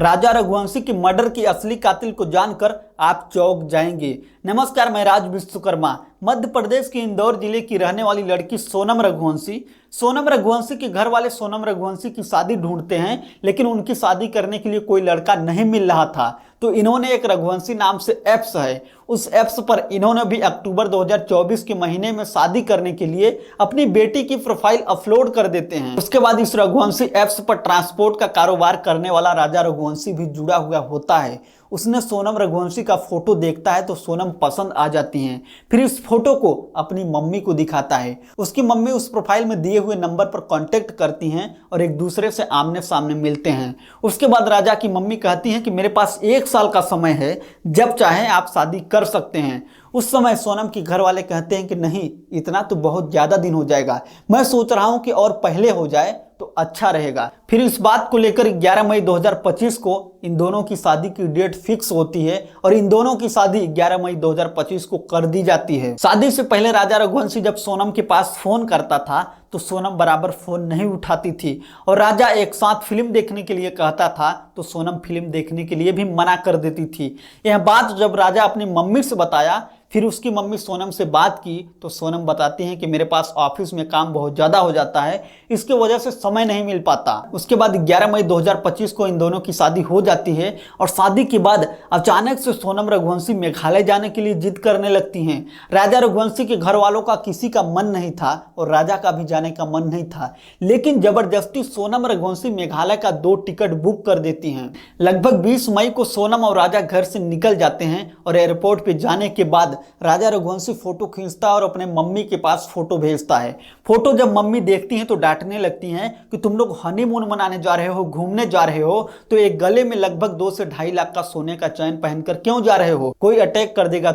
राजा रघुवंशी की मर्डर की असली कातिल को जानकर आप चौंक जाएंगे। नमस्कार, मैं राज विश्वकर्मा। मध्य प्रदेश के इंदौर जिले की रहने वाली लड़की सोनम रघुवंशी के घर वाले सोनम रघुवंशी की शादी ढूंढते हैं, लेकिन उनकी शादी करने के लिए कोई लड़का नहीं मिल रहा था। तो इन्होंने एक रघुवंशी नाम से ऐप्स है, उस ऐप्स पर इन्होंने भी अक्टूबर 2024 के महीने में शादी करने के लिए अपनी बेटी की प्रोफाइल अपलोड कर देते हैं। उसके बाद इस रघुवंशी ऐप्स पर ट्रांसपोर्ट का कारोबार करने वाला राजा रघुवंशी भी जुड़ा हुआ होता है। उसने सोनम रघुवंशी का फोटो देखता है तो सोनम पसंद आ जाती हैं। फिर इस फोटो को अपनी मम्मी को दिखाता है। उसकी मम्मी उस प्रोफाइल में दिए हुए नंबर पर कांटेक्ट करती हैं और एक दूसरे से आमने सामने मिलते हैं। उसके बाद राजा की मम्मी कहती हैं कि मेरे पास 1 साल का समय है, जब चाहें आप शादी कर सकते हैं। उस समय सोनम के घर वाले कहते हैं कि नहीं, इतना तो बहुत ज़्यादा दिन हो जाएगा, मैं सोच रहा हूँ कि और पहले हो जाए तो अच्छा रहेगा। फिर इस बात को लेकर 11 मई 2025 को इन दोनों की शादी की डेट फिक्स होती है और इन दोनों की शादी 11 मई 2025 को कर दी जाती है। शादी से पहले राजा रघुवंशी जब सोनम के पास फोन करता था तो सोनम बराबर फोन नहीं उठाती थी और राजा एक साथ फिल्म देखने के लिए कहता था तो सोनम फिल्म देखने के लिए भी मना कर देती थी। यह बात जब राजा अपनी मम्मी से बताया, फिर उसकी मम्मी सोनम से बात की तो सोनम बताती हैं कि मेरे पास ऑफिस में काम बहुत ज़्यादा हो जाता है, इसके वजह से समय नहीं मिल पाता। उसके बाद 11 मई 2025 को इन दोनों की शादी हो जाती है और शादी के बाद अचानक से सोनम रघुवंशी मेघालय जाने के लिए जिद करने लगती हैं। राजा रघुवंशी के घर वालों का किसी का मन नहीं था और राजा का भी जाने का मन नहीं था, लेकिन जबरदस्ती सोनम रघुवंशी मेघालय का 2 टिकट बुक कर देती हैं। लगभग 20 मई को सोनम और राजा घर से निकल जाते हैं और एयरपोर्ट पे जाने के बाद राजा रघुवंशी फोटो खींचता है और अपने मम्मी के पास फोटो भेजता है। फोटो जब मम्मी देखती हैं तो डांटने लगती हैं कि तुम लोग हनीमून मनाने जा रहे हो, घूमने जा रहे हो, तो एक गले में लगभग 2 से 2.5 लाख का सोने का चैन पहनकर क्यों जा रहे हो, कोई अटैक कर देगा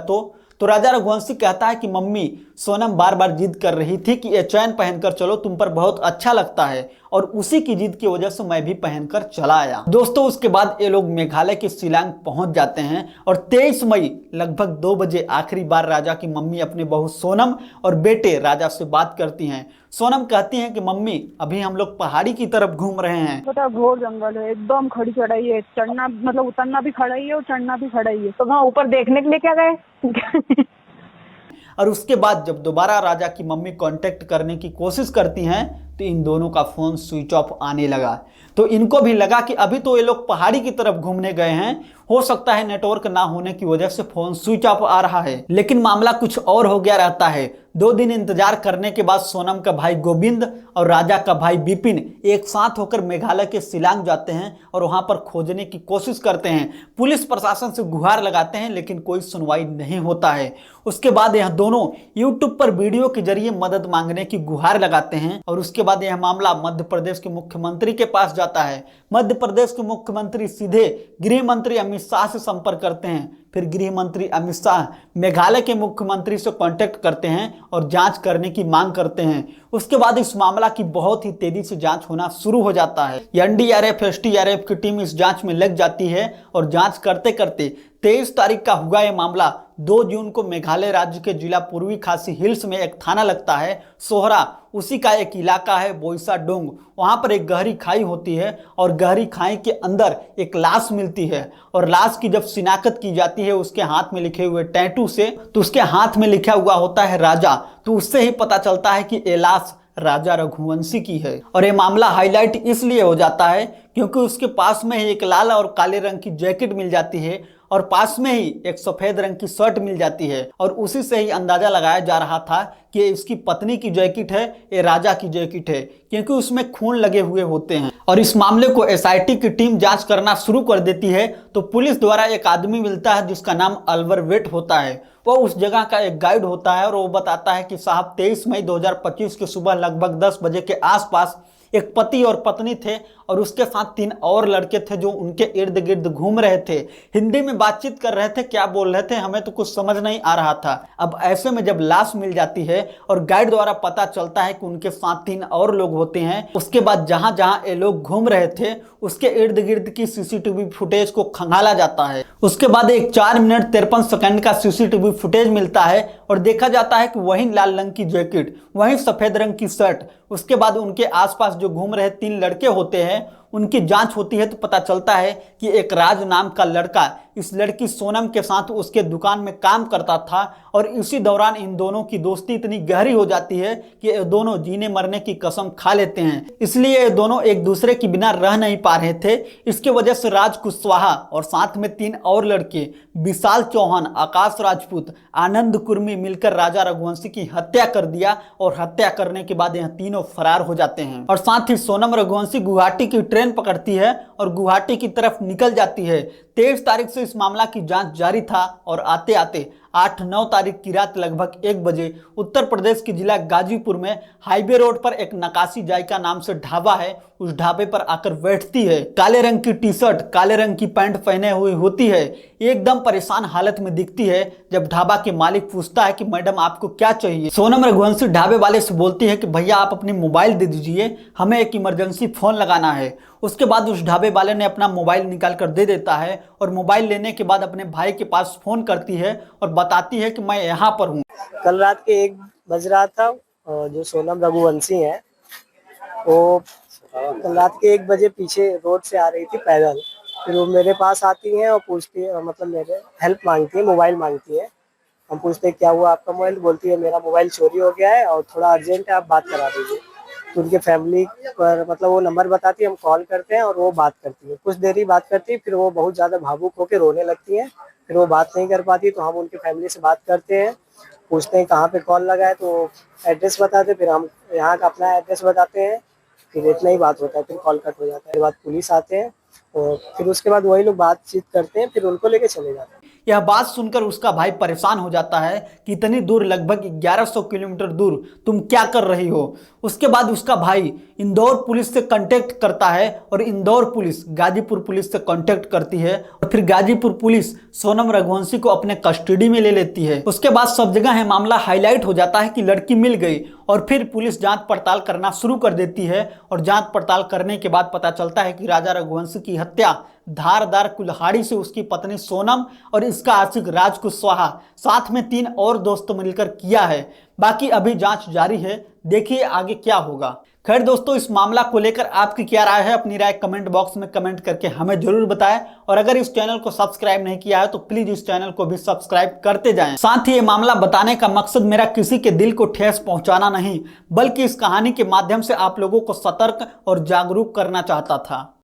तो राजा रघुवंशी कहता है कि मम्मी, सोनम बार बार जिद कर रही थी कि ये चैन पहनकर चलो, तुम पर बहुत अच्छा लगता है, और उसी की जिद की वजह से मैं भी पहनकर चला आया। दोस्तों, उसके बाद ये लोग मेघालय के शिलांग पहुंच जाते हैं और 23 मई लगभग 2 बजे आखिरी बार राजा की मम्मी अपने बहू सोनम और बेटे राजा से बात करती हैं। सोनम कहती हैं कि मम्मी, अभी हम लोग पहाड़ी की तरफ घूम रहे हैं। छोटा घोर जंगल है, एकदम खड़ी चढ़ाई है, चढ़ना मतलब उतरना भी खड़ा ही है और चढ़ना भी खड़ा ही है, तो वहाँ ऊपर देखने के लिए क्या गए। और उसके बाद जब दोबारा राजा की मम्मी कांटेक्ट करने की कोशिश करती हैं तो इन दोनों का फोन स्विच ऑफ आने लगा। तो इनको भी लगा कि अभी तो ये लोग पहाड़ी की तरफ घूमने गए हैं, हो सकता है नेटवर्क ना होने की वजह से फोन स्विच ऑफ आ रहा है। लेकिन मामला कुछ और हो गया रहता है। 2 दिन इंतजार करने के बाद सोनम का भाई गोविंद और राजा का भाई विपिन एक साथ होकर मेघालय के शिलांग जाते हैं और वहां पर खोजने की कोशिश करते हैं। पुलिस प्रशासन से गुहार लगाते हैं, लेकिन कोई सुनवाई नहीं होता है। उसके बाद यह दोनों यूट्यूब पर वीडियो के जरिए मदद मांगने की गुहार लगाते हैं और उसके बाद यह मामला मध्य प्रदेश के मुख्यमंत्री के पास जाता है। मध्य प्रदेश के मुख्यमंत्री सीधे गृह मंत्री अमित शाह से संपर्क करते हैं। फिर गृह मंत्री अमित शाह मेघालय के मुख्यमंत्री से कांटेक्ट करते हैं और जांच करने की मांग करते हैं। उसके बाद इस मामला की बहुत ही तेजी से जांच होना शुरू हो जाता है। एनडीआरएफ, एसडीआरएफ की टीम इस जांच में लग जाती है और जांच करते करते 23 तारीख का हुआ यह मामला 2 जून को मेघालय राज्य के जिला पूर्वी खासी हिल्स में एक थाना लगता है, सोहरा, उसी का एक इलाका है बोईसा डोंग। वहां पर एक गहरी खाई होती है और गहरी खाई के अंदर एक लाश मिलती है और लाश की जब शिनाख्त की जाती है उसके हाथ में लिखे हुए टैटू से, तो उसके हाथ में लिखा हुआ होता है राजा। तो उससे ही पता चलता है कि ये लाश राजा रघुवंशी की है। और ये मामला हाईलाइट इसलिए हो जाता है क्योंकि उसके पास में ही एक लाल और काले रंग की जैकेट मिल जाती है और पास में ही एक सफेद रंग की शर्ट मिल जाती है और उसी से ही अंदाजा लगाया जा रहा था कि इसकी पत्नी की जैकेट है, ये राजा की जैकेट है, क्योंकि उसमें खून लगे हुए होते हैं। और इस मामले को एसआईटी की टीम जांच करना शुरू कर देती है तो पुलिस द्वारा एक आदमी मिलता है जिसका नाम अलवर वेट होता है। वो उस जगह का एक गाइड होता है और वो बताता है कि साहब 23 मई 2025 के सुबह लगभग 10 बजे के आसपास एक पति और पत्नी थे और उसके साथ 3 और लड़के थे जो उनके इर्द गिर्द घूम रहे थे, हिंदी में बातचीत कर रहे थे, क्या बोल रहे थे हमें तो कुछ समझ नहीं आ रहा था। अब ऐसे में जब लाश मिल जाती है और गाइड द्वारा पता चलता है कि उनके साथ 3 और लोग होते हैं, उसके बाद जहां जहां ये लोग घूम रहे थे उसके इर्द गिर्द की सीसीटीवी फुटेज को खंगाला जाता है। उसके बाद एक 4 मिनट 53 सेकंड का सीसीटीवी फुटेज मिलता है और देखा जाता है कि वही लाल रंग की जैकेट, वही सफेद रंग की शर्ट, उसके बाद उनके आसपास जो घूम रहे 3 लड़के होते हैं उनकी जांच होती है तो पता चलता है कि एक राज नाम का लड़का इस लड़की सोनम के साथ उसके दुकान में काम करता था और इसी दौरान इन दोनों की दोस्ती इतनी गहरी हो जाती है कि ये दोनों जीने मरने की कसम खा लेते हैं। इसलिए ये दोनों एक दूसरे के बिना रह नहीं पा रहे थे। इसके वजह से राज कुशवाहा और साथ में 3 और लड़के विशाल चौहान, आकाश राजपूत, आनंद कुर्मी मिलकर राजा रघुवंशी की हत्या कर दिया और हत्या करने के बाद यह तीनों फरार हो जाते हैं। और साथ ही सोनम रघुवंशी गुवाहाटी की ट्रेन पकड़ती है और गुवाहाटी की तरफ निकल जाती है। 23 तारीख से इस मामला की जांच जारी था और आते आते 8-9 तारीख की रात लगभग 1 बजे उत्तर प्रदेश के जिला गाजीपुर में हाईवे रोड पर एक नकाशी जायका नाम से ढाबा है, उस ढाबे पर आकर बैठती है। काले रंग की टी शर्ट, काले रंग की पैंट पहने हुई होती है, एकदम परेशान हालत में दिखती है। जब ढाबा के मालिक पूछता है कि मैडम आपको क्या चाहिए, सोनम रघुवंशी ढाबे वाले से बोलती है कि भैया आप अपनी मोबाइल दे दीजिए, हमें एक इमरजेंसी फोन लगाना है। उसके बाद उस ढाबे वाले ने अपना मोबाइल निकाल कर दे देता है और मोबाइल लेने के बाद अपने भाई के पास फोन करती है और बताती है कि मैं यहाँ पर हूँ। कल रात के 1 बज रहा था और जो सोनम रघुवंशी हैं वो कल रात के 1 बजे पीछे रोड से आ रही थी पैदल। फिर वो मेरे पास आती हैं और पूछती है, मतलब मेरे हेल्प मांगती है, मोबाइल मांगती है। हम पूछते हैं क्या हुआ आपका मोबाइल, बोलती है मेरा मोबाइल चोरी हो गया है और थोड़ा अर्जेंट है, आप बात करा दीजिए। तो उनके फैमिली पर मतलब वो नंबर बताती है, हम कॉल करते हैं और वो बात करती है। कुछ देर ही बात करती है, फिर वो बहुत ज़्यादा भावुक होकर रोने लगती है। फिर वो बात नहीं कर पाती तो हम उनकी फैमिली से बात करते हैं, पूछते हैं कहाँ पे कॉल लगा है, तो एड्रेस बताते, फिर हम यहाँ का अपना एड्रेस बताते हैं। फिर इतना ही बात होता है, फिर कॉल कट हो जाता है। फिर बाद पुलिस आते हैं और फिर उसके बाद वही लोग बातचीत करते हैं, फिर उनको लेके चले जाते हैं। यह बात सुनकर उसका भाई परेशान हो जाता है कि इतनी दूर, लगभग 1100 किलोमीटर दूर तुम क्या कर रही हो। उसके बाद उसका भाई इंदौर पुलिस से कांटेक्ट करता है और इंदौर पुलिस गाजीपुर पुलिस से कांटेक्ट करती है और फिर गाजीपुर पुलिस सोनम रघुवंशी को अपने कस्टडी में ले लेती है। उसके बाद सब जगह है मामला हाईलाइट हो जाता है कि लड़की मिल गई और फिर पुलिस जांच पड़ताल करना शुरू कर देती है और जांच पड़ताल करने के बाद पता चलता है कि राजा रघुवंशी की हत्या धारदार कुल्हाड़ी से उसकी पत्नी सोनम और इसका आशिक राज कुशवाहा साथ में 3 और दोस्त मिलकर किया है। बाकी अभी जांच जारी है, देखिए आगे क्या होगा। खैर दोस्तों, इस मामला को लेकर आपकी क्या राय है, अपनी राय कमेंट बॉक्स में कमेंट करके हमें जरूर बताएं। और अगर इस चैनल को सब्सक्राइब नहीं किया है तो प्लीज इस चैनल को भी सब्सक्राइब करते जाएं। साथ ही ये मामला बताने का मकसद मेरा किसी के दिल को ठेस पहुंचाना नहीं, बल्कि इस कहानी के माध्यम से आप लोगों को सतर्क और जागरूक करना चाहता था।